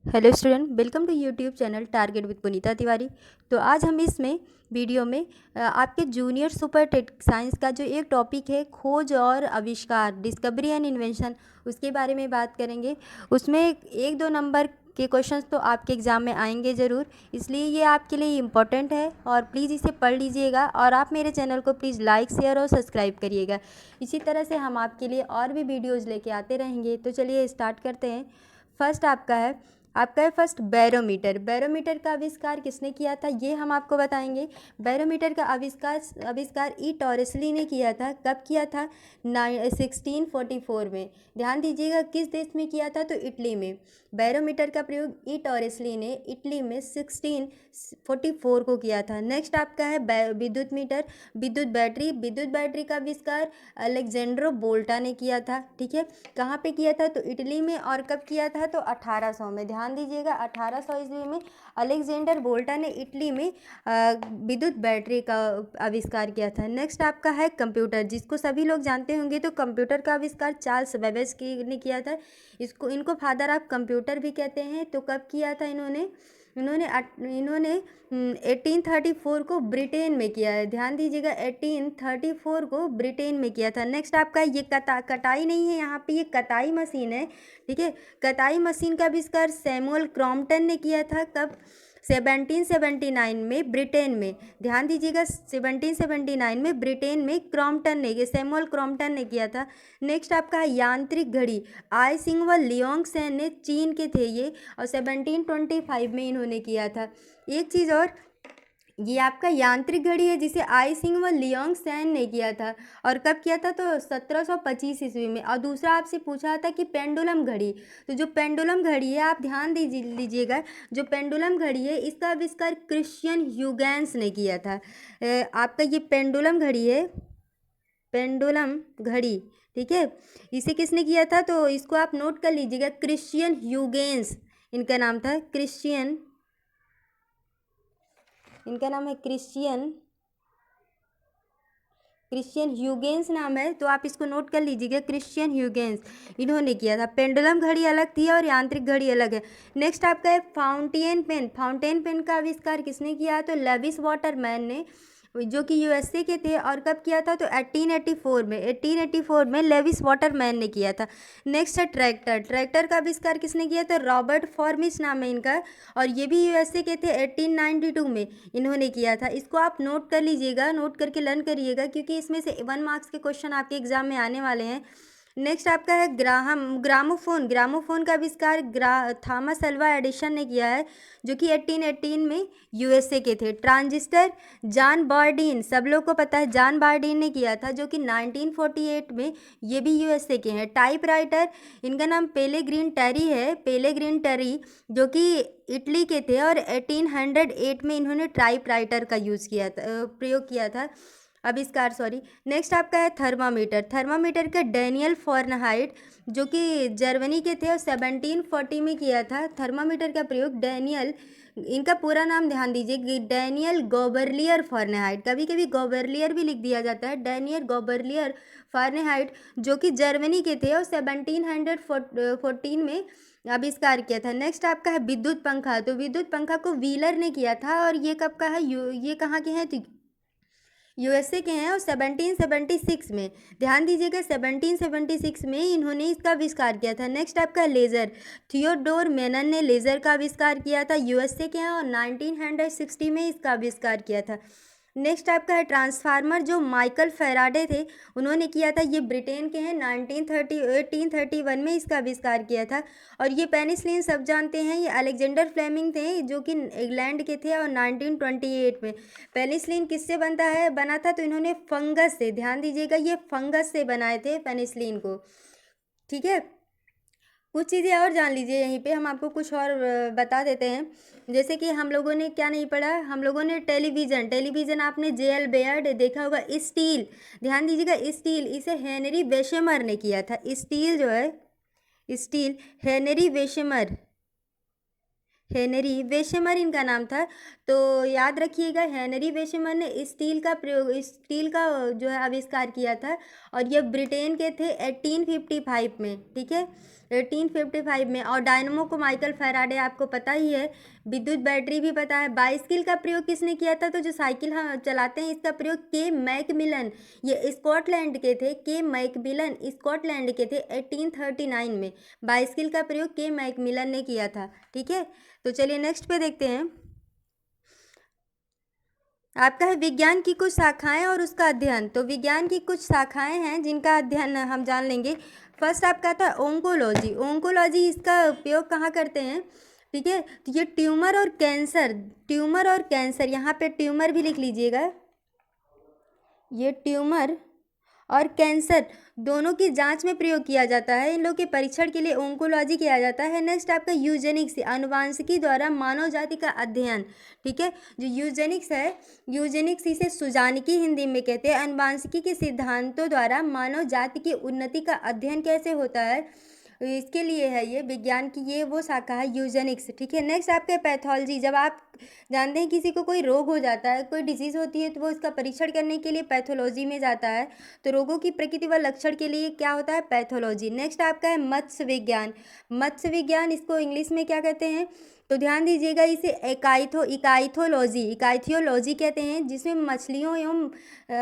Hello student, welcome to YouTube channel target with Punita Tiwari. तो आज हम इसमें वीडियो में आपके जूनियर सुपर टेट साइंस का जो एक टॉपिक है खोज और आविष्कार, डिस्कवरी एंड इन्वेंशन, उसके बारे में बात करेंगे। उसमें एक दो नंबर के क्वेश्चंस तो आपके एग्ज़ाम में आएंगे ज़रूर, इसलिए ये आपके लिए इम्पोर्टेंट है और प्लीज़ इसे पढ़ लीजिएगा। और आप मेरे चैनल को प्लीज़ लाइक, शेयर और सब्सक्राइब करिएगा। इसी तरह से हम आपके लिए और भी वीडियोज़ लेके आते रहेंगे। तो चलिए स्टार्ट करते हैं। फर्स्ट आपका है फर्स्ट बैरोमीटर। बैरोमीटर का आविष्कार किसने किया था, ये हम आपको बताएंगे। बैरोमीटर का आविष्कार ई टॉरेस्ली ने किया था। कब किया था? 1644 में। ध्यान दीजिएगा किस देश में किया था, तो इटली में। बैरोमीटर का प्रयोग ई टॉरेस्ली ने इटली में 1644 को किया था। नेक्स्ट आपका है विद्युत मीटर, विद्युत बैटरी। विद्युत बैटरी का आविष्कार अलेक्जेंड्रो वोल्टा ने किया था। ठीक है, कहाँ पे किया था, तो इटली में। और कब किया था, तो 1800 में। ध्यान दीजिएगा 1800 ईस्वी में अलेक्जेंडर वोल्टा ने इटली में विद्युत बैटरी का आविष्कार किया था। नेक्स्ट आपका है कंप्यूटर, जिसको सभी लोग जानते होंगे। तो कंप्यूटर का आविष्कार चार्ल्स बेबेज ने किया था। इनको फादर ऑफ कंप्यूटर भी कहते हैं। तो कब किया था इन्होंने? इन्होंने 1834 को ब्रिटेन में किया है। ध्यान दीजिएगा 1834 को ब्रिटेन में किया था। नेक्स्ट आपका ये कटाई नहीं है, यहाँ पे ये कताई मशीन है। ठीक है, कताई मशीन का आविष्कार सैमुअल क्रॉम्पटन ने किया था। कब? 1779 में ब्रिटेन में। ध्यान दीजिएगा 1779 में ब्रिटेन में सैमुअल क्रॉम्पटन ने किया था। नेक्स्ट आपका है यांत्रिक घड़ी। आई सिंग व लियोंग सेन ने, चीन के थे ये, और 1725 में इन्होंने किया था। एक चीज़ और, ये आपका यांत्रिक घड़ी है जिसे आई सिंग व लियोंग सैन ने किया था। और कब किया था, तो 1725 ईस्वी में। और दूसरा आपसे पूछा था कि पेंडुलम घड़ी। तो जो पेंडुलम घड़ी है, आप ध्यान लीजिएगा, जो पेंडुलम घड़ी है इसका आविष्कार क्रिश्चियन ह्यूगेंस ने किया था। आपका ये पेंडुलम घड़ी है, पेंडुलम घड़ी। ठीक है, इसे किसने किया था, तो इसको आप नोट कर लीजिएगा, क्रिश्चियन ह्यूगेंस इनका नाम था। इनका नाम है क्रिश्चियन ह्यूगेंस नाम है। तो आप इसको नोट कर लीजिएगा, क्रिश्चियन ह्यूगेंस इन्होंने किया था। पेंडुलम घड़ी अलग थी और यांत्रिक घड़ी अलग है। नेक्स्ट आपका है फाउंटेन पेन। फाउंटेन पेन का आविष्कार किसने किया, तो लेविस वाटरमैन ने, जो कि यूएसए के थे। और कब किया था, तो 1884 में लेविस वाटरमैन ने किया था। नेक्स्ट है ट्रैक्टर। ट्रैक्टर का आविष्कार किसने किया, तो रॉबर्ट फॉर्मिस नाम है इनका, और ये भी यूएसए के थे। 1892 में इन्होंने किया था। इसको आप नोट कर लीजिएगा, नोट करके लर्न करिएगा, क्योंकि इसमें से 1 मार्क्स के क्वेश्चन आपके एग्जाम में आने वाले हैं। नेक्स्ट आपका है ग्रामोफोन। ग्रामोफोन का आविष्कार थॉमस अल्वा एडिसन ने किया है, जो कि 1818 में यूएसए के थे। ट्रांजिस्टर, जॉन बार्डीन, सब लोग को पता है, जॉन बार्डीन ने किया था, जो कि 1948 में, ये भी यूएसए के हैं। टाइपराइटर, इनका नाम पेलेग्रीन टेरी है, पेलेग्रीन टेरी, जो कि इटली के थे। और 1808 में इन्होंने टाइपराइटर का प्रयोग किया था, आविष्कार, सॉरी। नेक्स्ट आपका है थर्मामीटर। थर्मामीटर का डैनियल फॉरनहाइट, जो कि जर्मनी के थे, और 1740 में किया था। थर्मामीटर का प्रयोग इनका पूरा नाम ध्यान दीजिए कि डैनियल गोबर्लियर फॉरनहाइट, कभी कभी गोबर्लियर भी लिख दिया जाता है, डैनियल गोबर्लियर फॉरनहाइट, जो कि जर्मनी के थे, और 1714 में आविष्कार किया था। नेक्स्ट आपका है विद्युत पंखा। तो विद्युत पंखा को व्हीलर ने किया था, और ये कब का है, ये कहाँ के हैं, तो यूएसए के हैं, और 1776 में। ध्यान दीजिएगा 1776 में इन्होंने इसका आविष्कार किया था। नेक्स्ट आपका लेज़र। थियोडोर मेनन ने लेज़र का आविष्कार किया था, यूएसए के हैं, और 1960 में इसका आविष्कार किया था। नेक्स्ट आपका है ट्रांसफार्मर, जो माइकल फैराडे थे, उन्होंने किया था। ये ब्रिटेन के हैं, 1831 में इसका आविष्कार किया था। और ये पेनिसिलिन सब जानते हैं, ये अलेक्जेंडर फ्लेमिंग थे, जो कि इंग्लैंड के थे, और 1928 में। पेनिसिलिन किससे बना था, तो इन्होंने फंगस से, ध्यान दीजिएगा, ये फंगस से बनाए थे पेनिसिलिन को। ठीक है, कुछ चीज़ें और जान लीजिए, यहीं पे हम आपको कुछ और बता देते हैं। जैसे कि हम लोगों ने क्या नहीं पढ़ा, हम लोगों ने टेलीविज़न आपने जेएल बेयर्ड देखा होगा। स्टील, ध्यान दीजिएगा, स्टील, इसे हेनरी वेशेमर ने किया था। स्टील जो है, स्टील, हेनरी वेशेमर इनका नाम था। तो याद रखिएगा, हेनरी वेशेमर ने स्टील का जो है आविष्कार किया था, और ये ब्रिटेन के थे 1855 में। ठीक है, 1855 में। और डायनमो को माइकल फैराडे आपको पता ही है, विद्युत बैटरी भी पता है। बाइसिकल का प्रयोग किसने किया था? तो जो साइकिल हम चलाते हैं इसका प्रयोग के मैकमिलन, ये स्कॉटलैंड के थे, के मैकमिलन स्कॉटलैंड के थे 1839 में। बाइसिकल का प्रयोग के मैकमिलन ने किया था। ठीक है, तो चलिए नेक्स्ट पे देखते हैं। आपका है विज्ञान की कुछ शाखाएं और उसका अध्ययन। तो विज्ञान की कुछ शाखाएं हैं जिनका अध्ययन हम जान लेंगे। फर्स्ट आपका था ओंकोलॉजी। ओंकोलॉजी इसका उपयोग कहाँ करते हैं? ठीक है, तो ये ट्यूमर और कैंसर, यहाँ पे ट्यूमर भी लिख लीजिएगा, ये ट्यूमर और कैंसर दोनों की जांच में प्रयोग किया जाता है। इन लोग के परीक्षण के लिए ओंकोलॉजी किया जाता है। नेक्स्ट आपका यूजेनिक्स, अनुवांशिकी द्वारा मानव जाति का अध्ययन। ठीक है, जो यूजेनिक्स है, यूजेनिक्स इसे सुजानिकी हिंदी में कहते हैं। अनुवांशिकी के सिद्धांतों द्वारा मानव जाति की उन्नति का अध्ययन कैसे होता है, इसके लिए है ये विज्ञान की, ये वो शाखा है यूजेनिक्स। ठीक है, नेक्स्ट आपके पैथोलॉजी। जब आप जानते हैं किसी को कोई रोग हो जाता है, कोई डिजीज़ होती है, तो वो उसका परीक्षण करने के लिए पैथोलॉजी में जाता है। तो रोगों की प्रकृति व लक्षण के लिए क्या होता है? पैथोलॉजी। नेक्स्ट आपका है मत्स्य विज्ञान। मत्स्य विज्ञान इसको इंग्लिश में क्या कहते हैं? तो ध्यान दीजिएगा, इसे इकाइथियोलॉजी कहते हैं, जिसमें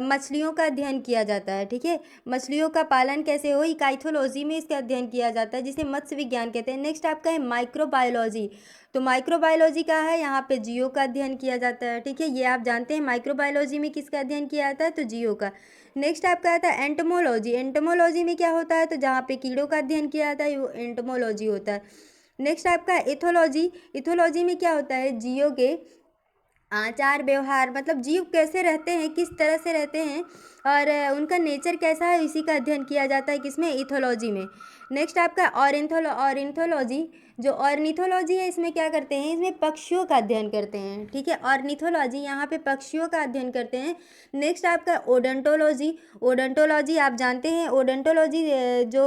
मछलियों का अध्ययन किया जाता है। ठीक है, मछलियों का पालन कैसे हो, इकाइथियोलॉजी में इसका अध्ययन किया जाता है, जिसे मत्स्य विज्ञान कहते हैं। नेक्स्ट आपका है माइक्रोबायोलॉजी। तो माइक्रोबायोलॉजी का है, यहाँ पे जीव का अध्ययन किया जाता है। ठीक है, ये आप जानते हैं माइक्रोबायोलॉजी में किसका अध्ययन किया जाता है? तो जीव का। नेक्स्ट आपका आता है एंटोमोलॉजी। एंटोमोलॉजी में क्या होता है? तो जहाँ पे कीड़ों का अध्ययन किया जाता है वो एंटोमोलॉजी होता है। नेक्स्ट आपका इथोलॉजी। इथोलॉजी में क्या होता है? जीवों के आचार व्यवहार, मतलब जीव कैसे रहते हैं, किस तरह से रहते हैं और उनका नेचर कैसा है, इसी का अध्ययन किया जाता है किसमें? इथोलॉजी में। नेक्स्ट आपका ऑर्निथोलॉजी। जो ऑर्निथोलॉजी है इसमें क्या करते हैं? इसमें पक्षियों का अध्ययन करते हैं। ठीक है, ऑर्निथोलॉजी यहाँ पे पक्षियों का अध्ययन करते हैं। नेक्स्ट आपका ओडोंटोलॉजी। ओडोंटोलॉजी आप जानते हैं, ओडोंटोलॉजी जो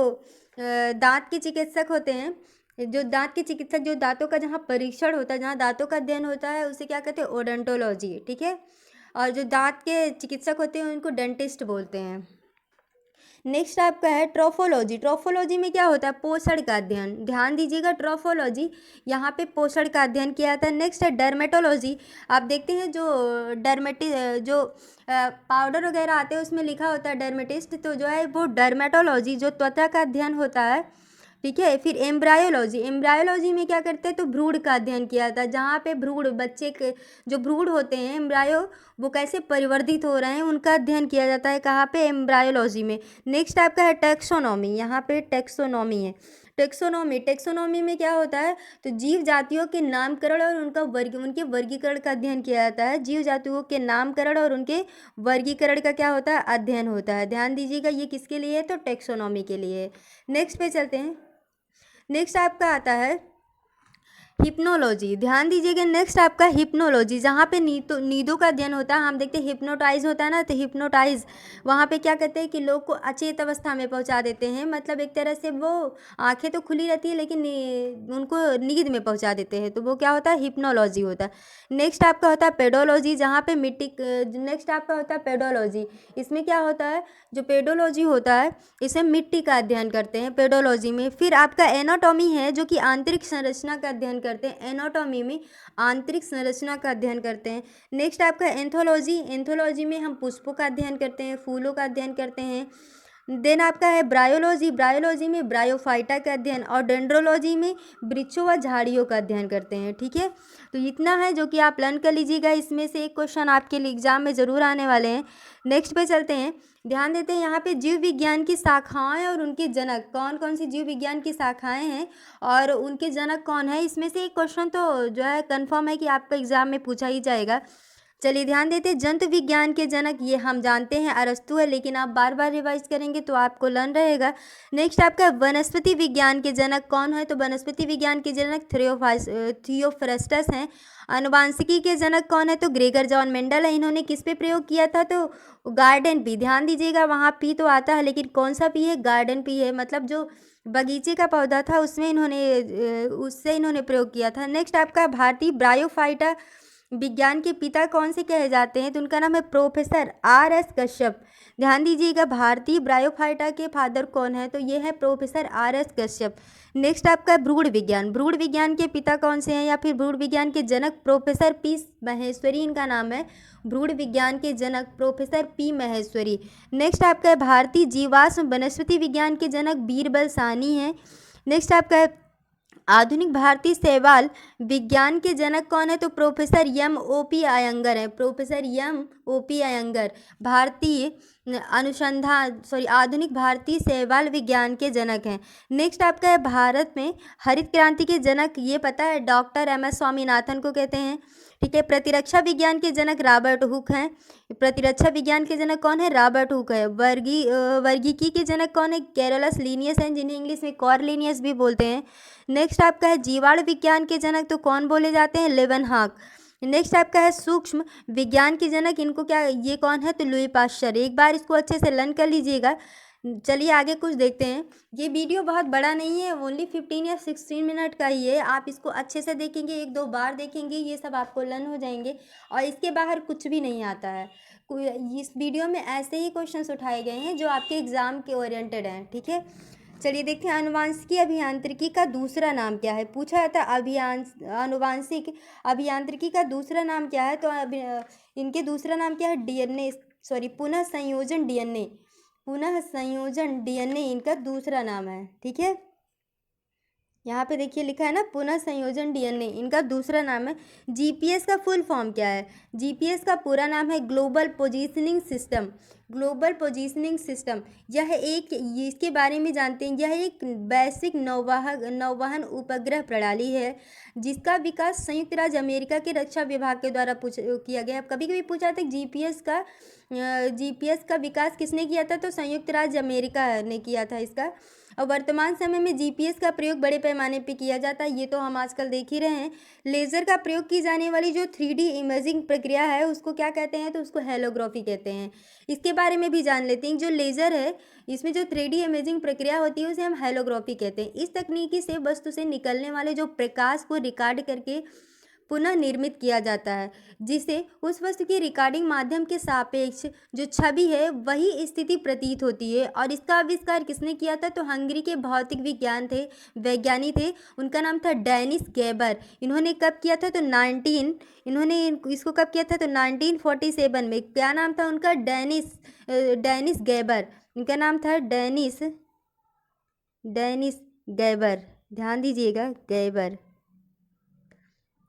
दांत के चिकित्सक होते हैं, जो दांत के चिकित्सक, जो दांतों का जहाँ परीक्षण होता है, जहाँ दांतों का अध्ययन होता है, उसे क्या कहते हैं? ओडोंटोलॉजी। ठीक है, और जो दांत के चिकित्सक होते हैं उनको डेंटिस्ट बोलते हैं। नेक्स्ट आपका है ट्रोफोलॉजी। ट्रोफोलॉजी में क्या होता है? पोषण का अध्ययन। ध्यान दीजिएगा, ट्रोफोलॉजी यहाँ पे पोषण का अध्ययन किया जाता है। नेक्स्ट है डर्मेटोलॉजी। आप देखते हैं जो पाउडर वगैरह आते हैं उसमें लिखा होता है डर्मेटिस्ट, तो जो है वो डर्मेटोलॉजी, जो त्वचा का अध्ययन होता है। ठीक है, फिर एम्ब्रायोलॉजी। एम्ब्रायोलॉजी में क्या करते हैं? तो भ्रूण का अध्ययन किया जाता है, जहाँ पे भ्रूण, बच्चे के जो भ्रूण होते हैं एम्ब्रायो, वो कैसे परिवर्धित हो रहे हैं उनका अध्ययन किया जाता है। कहाँ पे? एम्ब्रायोलॉजी में। नेक्स्ट आपका है टेक्सोनॉमी। यहाँ पे टेक्सोनॉमी है। टेक्सोनॉमी में क्या होता है? तो जीव जातियों के नामकरण और उनके वर्गीकरण का अध्ययन किया जाता है। जीव जातियों के नामकरण और उनके वर्गीकरण का क्या होता है? अध्ययन होता है। ध्यान दीजिएगा, ये किसके लिए है? तो टेक्सोनॉमी के लिए। नेक्स्ट पे चलते हैं। नेक्स्ट आपका आता है हिप्नोलॉजी। ध्यान दीजिएगा, नेक्स्ट आपका हिप्नोलॉजी, जहाँ पे नींदों का अध्ययन होता है। हम देखते हैं हिप्नोटाइज होता है ना, तो हिप्नोटाइज वहाँ पे क्या कहते हैं कि लोग को अचेत अवस्था में पहुँचा देते हैं, मतलब एक तरह से वो आंखें तो खुली रहती है लेकिन उनको नींद में पहुँचा देते हैं, तो वो क्या होता है? हिप्नोलॉजी होता है। नेक्स्ट आपका होता है पेडोलॉजी, जहाँ पे नेक्स्ट आपका होता है पेडोलॉजी। इसमें क्या होता है? जो पेडोलॉजी होता है इसमें मिट्टी का अध्ययन करते हैं पेडोलॉजी में। फिर आपका एनाटॉमी है, जो कि आंतरिक संरचना का अध्ययन करते हैं। एनाटॉमी में आंतरिक संरचना का अध्ययन करते हैं। नेक्स्ट आपका एंथोलॉजी। एंथोलॉजी में हम पुष्पों का अध्ययन करते हैं, फूलों का अध्ययन करते हैं। देन आपका है ब्रायोलॉजी। ब्रायोलॉजी में ब्रायोफाइटा का अध्ययन, और डेंड्रोलॉजी में वृक्षों व झाड़ियों का अध्ययन करते हैं। ठीक है, तो इतना है जो कि आप लर्न कर लीजिएगा। इसमें से एक क्वेश्चन आपके लिए एग्जाम में ज़रूर आने वाले हैं। नेक्स्ट पे चलते हैं। ध्यान देते हैं यहाँ पे जीव विज्ञान की शाखाएं और उनके जनक, कौन कौन सी जीव विज्ञान की शाखाएं हैं और उनके जनक कौन है। इसमें से एक क्वेश्चन तो जो है कंफर्म है कि आपका एग्जाम में पूछा ही जाएगा। चलिए ध्यान देते हैं, जंतु विज्ञान के जनक ये हम जानते हैं अरस्तु है, लेकिन आप बार बार रिवाइज करेंगे तो आपको लर्न रहेगा। नेक्स्ट आपका वनस्पति विज्ञान के जनक कौन है? तो वनस्पति विज्ञान के जनक थियोफ्रस्टस हैं। आनुवांशिकी के जनक कौन है? तो ग्रेगर जॉन मेंडल है। इन्होंने किस पे प्रयोग किया था? तो गार्डन पी। ध्यान दीजिएगा, वहाँ पी तो आता है लेकिन कौन सा पी है? गार्डन पी है, मतलब जो बगीचे का पौधा था उसमें उससे इन्होंने प्रयोग किया था। नेक्स्ट आपका भारतीय ब्रायोफाइटा विज्ञान के पिता कौन से कहे जाते हैं? तो उनका नाम है प्रोफेसर R.S. कश्यप। ध्यान दीजिएगा, भारतीय ब्रायोफाइटा के फादर कौन है? तो ये है प्रोफेसर R.S. कश्यप। नेक्स्ट आपका भ्रूण विज्ञान। भ्रूण विज्ञान के पिता कौन से हैं या फिर भ्रूण विज्ञान के जनक? Professor P. महेश्वरी इनका नाम है। भ्रूण विज्ञान के जनक प्रोफेसर P. महेश्वरी। नेक्स्ट आपका है भारतीय जीवाश्म वनस्पति विज्ञान के जनक बीरबल साहनी हैं। नेक्स्ट आपका है आधुनिक भारतीय शैवाल विज्ञान के जनक कौन है? तो प्रोफेसर M.O.P. अयंगर हैं। Professor M.O.P. अयंगर भारतीय आधुनिक भारतीय शैवाल विज्ञान के जनक हैं। नेक्स्ट आपका है भारत में हरित क्रांति के जनक, ये पता है, डॉक्टर M.S. स्वामीनाथन को कहते हैं। ठीक है। प्रतिरक्षा विज्ञान के जनक रॉबर्ट हुक हैं। प्रतिरक्षा विज्ञान के जनक कौन है? रॉबर्ट हुक है। वर्गीकी के जनक कौन है? कैरोलस लीनियस हैं, जिन्हें इंग्लिश में कॉर्लिनियस भी बोलते हैं। नेक्स्ट आपका है जीवाणु विज्ञान के जनक, तो कौन बोले जाते हैं? लेवनहॉक। नेक्स्ट आपका है सूक्ष्म विज्ञान के जनक, इनको क्या, ये कौन है? तो लुई पाश्चर। एक बार इसको अच्छे से लर्न कर लीजिएगा। चलिए आगे कुछ देखते हैं। ये वीडियो बहुत बड़ा नहीं है, ओनली 15 या 16 मिनट का ही है। आप इसको अच्छे से देखेंगे, 1-2 बार देखेंगे, ये सब आपको लर्न हो जाएंगे और इसके बाहर कुछ भी नहीं आता है। इस वीडियो में ऐसे ही क्वेश्चंस उठाए गए हैं जो आपके एग्ज़ाम के ओरिएंटेड हैं। ठीक है। चलिए देखते हैं, अनुवांशिकी अभियांत्रिकी का दूसरा नाम क्या है? पूछा जाता है अनुवांशिक अभियांत्रिकी का दूसरा नाम क्या है? तो इनके दूसरा नाम क्या है? पुनः संयोजन DNA। पुनः संयोजन DNA इनका दूसरा नाम है। ठीक है, यहाँ पे देखिए लिखा है ना, पुनः संयोजन DNA इनका दूसरा नाम है। GPS का फुल फॉर्म क्या है? GPS का पूरा नाम है global positioning system. Global positioning system, यह एक, इसके बारे में जानते हैं, यह एक वैश्विक नौवहन उपग्रह प्रणाली है जिसका विकास संयुक्त राज्य अमेरिका के रक्षा विभाग के द्वारा किया गया। कभी कभी पूछा था GPS का विकास किसने किया था? तो संयुक्त राज्य अमेरिका ने किया था इसका। और वर्तमान समय में GPS का प्रयोग बड़े पैमाने पे किया जाता है, ये तो हम आजकल देख ही रहे हैं। लेज़र का प्रयोग की जाने वाली जो 3D इमेजिंग प्रक्रिया है उसको क्या कहते हैं? तो उसको हेलोग्राफी कहते हैं। इसके बारे में भी जान लेते हैं। जो लेज़र है, इसमें जो 3D इमेजिंग प्रक्रिया होती है उसे हम हेलोग्राफी कहते हैं। इस तकनीकी से वस्तु से निकलने वाले जो प्रकाश को रिकॉर्ड करके पुनः निर्मित किया जाता है, जिससे उस वस्तु की रिकॉर्डिंग माध्यम के सापेक्ष जो छवि है वही स्थिति प्रतीत होती है। और इसका आविष्कार किसने किया था? तो हंगरी के भौतिक वैज्ञानी थे, उनका नाम था डेनिस गैबर। इन्होंने कब किया था? तो इन्होंने इसको कब किया था? तो 1947 में। क्या नाम था उनका? Dennis Gabor. इनका नाम था डेनिस गैबर। ध्यान दीजिएगा, गैबर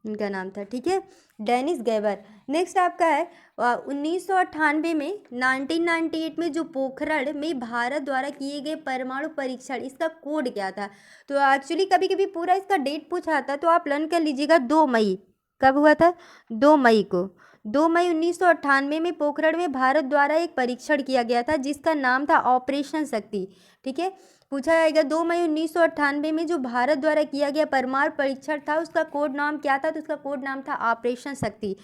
इनका नाम था। ठीक है, डेनिस गैबर। नेक्स्ट आपका है 1998 में, 1998 में जो पोखरण में भारत द्वारा किए गए परमाणु परीक्षण, इसका कोड क्या था? तो एक्चुअली कभी कभी पूरा इसका डेट पूछा था, तो आप लर्न कर लीजिएगा। 2 मई। कब हुआ था? 2 मई को। 2 मई 1998 में पोखरण में भारत द्वारा एक परीक्षण किया गया था जिसका नाम था ऑपरेशन शक्ति। ठीक है, पूछा जाएगा 2 मई 1998 में जो भारत द्वारा किया गया परमाणु परीक्षण था उसका कोड नाम क्या था? तो उसका कोड नाम था ऑपरेशन शक्ति।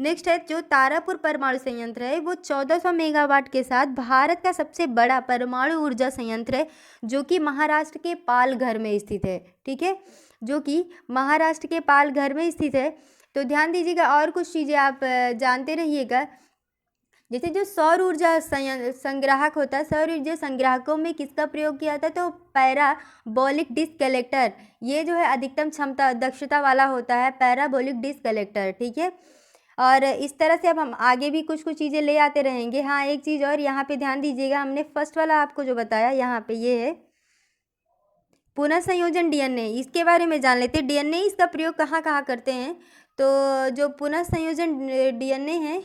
नेक्स्ट है, जो तारापुर परमाणु संयंत्र है वो 1400 मेगावाट के साथ भारत का सबसे बड़ा परमाणु ऊर्जा संयंत्र है, जो कि महाराष्ट्र के पालघर में स्थित है। ठीक है, जो कि महाराष्ट्र के पालघर में स्थित है। तो ध्यान दीजिएगा, और कुछ चीज़ें आप जानते रहिएगा। जैसे जो सौर ऊर्जा संग्राहक होता है, सौर ऊर्जा संग्राहकों में किसका प्रयोग किया था? तो पैराबोलिक डिस्क कलेक्टर, ये जो है अधिकतम क्षमता दक्षता वाला होता है, पैराबोलिक डिस्क कलेक्टर। ठीक है, और इस तरह से अब हम आगे भी कुछ चीज़ें ले आते रहेंगे। हाँ, एक चीज़ और यहाँ पे ध्यान दीजिएगा, हमने फर्स्ट वाला आपको जो बताया यहाँ पे ये है पुनः संयोजन DNA, इसके बारे में जान लेते हैं। DNA इसका प्रयोग कहाँ कहाँ करते हैं? तो जो पुनः संयोजन DNA है,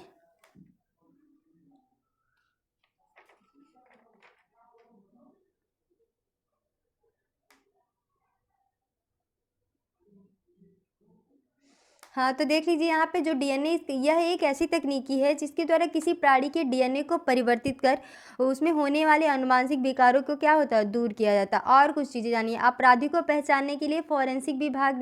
हाँ, तो देख लीजिए यहाँ पे जो DNA, यह एक ऐसी तकनीकी है जिसके द्वारा किसी प्राणी के DNA को परिवर्तित कर उसमें होने वाले आनुवांशिक विकारों को क्या होता है? दूर किया जाता है। और कुछ चीज़ें जानिए। अपराधी को पहचानने के लिए फॉरेंसिक विभाग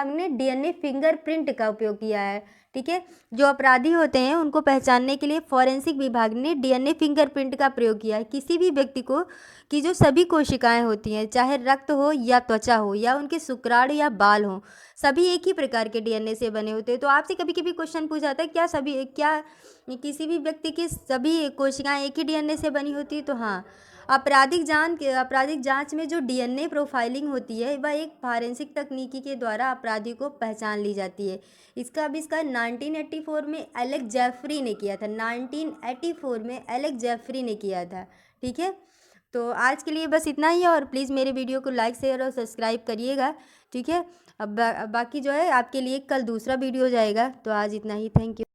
ने DNA फिंगरप्रिंट का उपयोग किया है। ठीक है। जो अपराधी होते हैं उनको पहचानने के लिए फॉरेंसिक विभाग ने डीएनए फिंगरप्रिंट का प्रयोग किया है। किसी भी व्यक्ति को की जो सभी कोशिकाएं होती हैं, चाहे रक्त हो या त्वचा हो या उनके शुक्राणु या बाल हो, सभी एक ही प्रकार के डीएनए से बने होते हैं। तो आपसे कभी कभी क्वेश्चन पूछा जाता है क्या किसी भी व्यक्ति की सभी कोशिकाएं एक ही डीएनए से बनी होती है? तो हाँ, आपराधिक जांच में जो डीएनए प्रोफाइलिंग होती है वह एक फॉरेंसिक तकनीकी के द्वारा अपराधी को पहचान ली जाती है। इसका आविष्कार 1984 में एलेक्स जेफरी ने किया था। 1984 में एलेक्स जेफरी ने किया था। ठीक है, तो आज के लिए बस इतना ही है, और प्लीज़ मेरे वीडियो को लाइक शेयर और सब्सक्राइब करिएगा। ठीक है, अब बाकी जो है आपके लिए कल दूसरा वीडियो जाएगा। तो आज इतना ही, थैंक यू।